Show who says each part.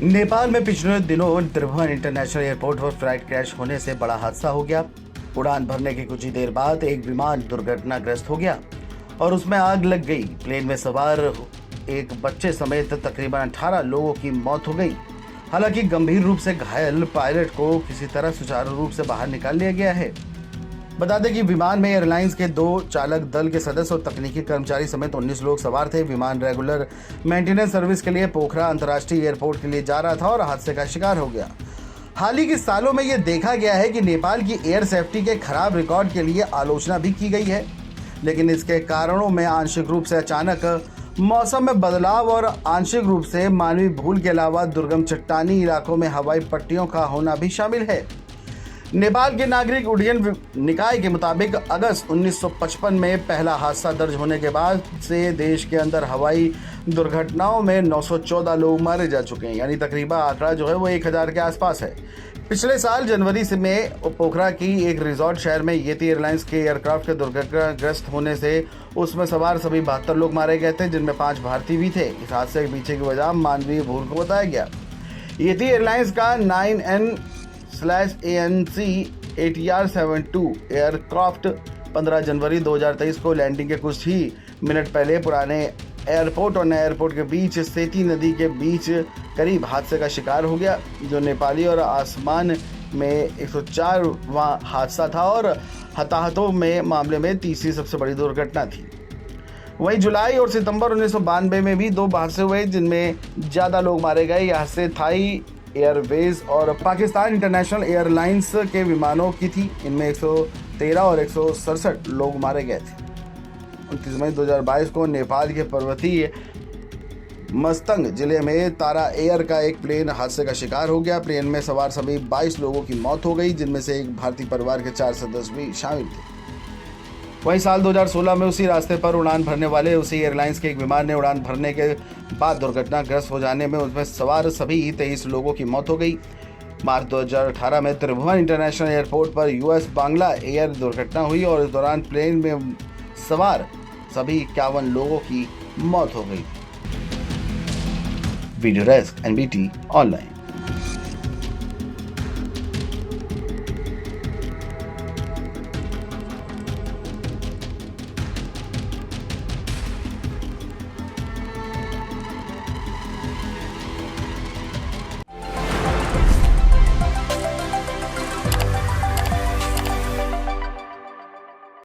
Speaker 1: नेपाल में पिछले दिनों त्रिभुवन इंटरनेशनल एयरपोर्ट पर फ्लाइट क्रैश होने से बड़ा हादसा हो गया। उड़ान भरने के कुछ ही देर बाद एक विमान दुर्घटनाग्रस्त हो गया और उसमें आग लग गई। प्लेन में सवार एक बच्चे समेत तकरीबन 18 लोगों की मौत हो गई। हालांकि गंभीर रूप से घायल पायलट को किसी तरह सुचारू रूप से बाहर निकाल लिया गया है। बता दें कि विमान में एयरलाइंस के 2 चालक दल के सदस्य और तकनीकी कर्मचारी समेत 19 लोग सवार थे। विमान रेगुलर मेंटेनेंस सर्विस के लिए पोखरा अंतर्राष्ट्रीय एयरपोर्ट के लिए जा रहा था और हादसे का शिकार हो गया। हाल ही के सालों में यह देखा गया है कि नेपाल की एयर सेफ्टी के खराब रिकॉर्ड के लिए आलोचना भी की गई है, लेकिन इसके कारणों में आंशिक रूप से अचानक मौसम में बदलाव और आंशिक रूप से मानवीय भूल के अलावा दुर्गम चट्टानी इलाकों में हवाई पट्टियों का होना भी शामिल है। नेपाल के नागरिक उड्डयन निकाय के मुताबिक अगस्त 1955 में पहला हादसा दर्ज होने के बाद से देश के अंदर हवाई दुर्घटनाओं में 914 लोग मारे जा चुके हैं, यानी तकरीबन आंकड़ा जो है वो 1000 के आसपास है। पिछले साल जनवरी से में पोखरा की एक रिजॉर्ट शहर में येती एयरलाइंस के एयरक्राफ्ट के दुर्घटनाग्रस्त होने से उसमें सवार सभी 72 लोग मारे गए थे, जिनमें 5 भारतीय भी थे। इस हादसे के पीछे की वजह मानवीय भूल को बताया गया। येती एयरलाइंस का 9N/ANC ATR-72 एयरक्राफ्ट 15 जनवरी 2023 को लैंडिंग के कुछ ही मिनट पहले पुराने एयरपोर्ट और नए एयरपोर्ट के बीच सेती नदी के बीच करीब हादसे का शिकार हो गया, जो नेपाली और आसमान में 104वां हादसा था और हताहतों में मामले में तीसरी सबसे बड़ी दुर्घटना थी। वहीं जुलाई और सितंबर 1992 में भी 2 हादसे हुए, जिनमें ज़्यादा लोग मारे गए। यह हादसे थाई एयरवेज और पाकिस्तान इंटरनेशनल एयरलाइंस के विमानों की थी। इनमें 113 और 167 लोग मारे गए थे। 29 मई 2022 को नेपाल के पर्वतीय मस्तंग जिले में तारा एयर का एक प्लेन हादसे का शिकार हो गया। प्लेन में सवार सभी 22 लोगों की मौत हो गई, जिनमें से एक भारतीय परिवार के 4 सदस्य भी शामिल थे। वहीं साल 2016 में उसी रास्ते पर उड़ान भरने वाले उसी एयरलाइंस के एक विमान ने उड़ान भरने के बाद दुर्घटनाग्रस्त हो जाने में उसमें सवार सभी 23 लोगों की मौत हो गई। मार्च 2018 में त्रिभुवन इंटरनेशनल एयरपोर्ट पर US बांग्ला एयर दुर्घटना हुई और इस दौरान प्लेन में सवार सभी 51 लोगों की मौत हो गई। Video desk NBT online.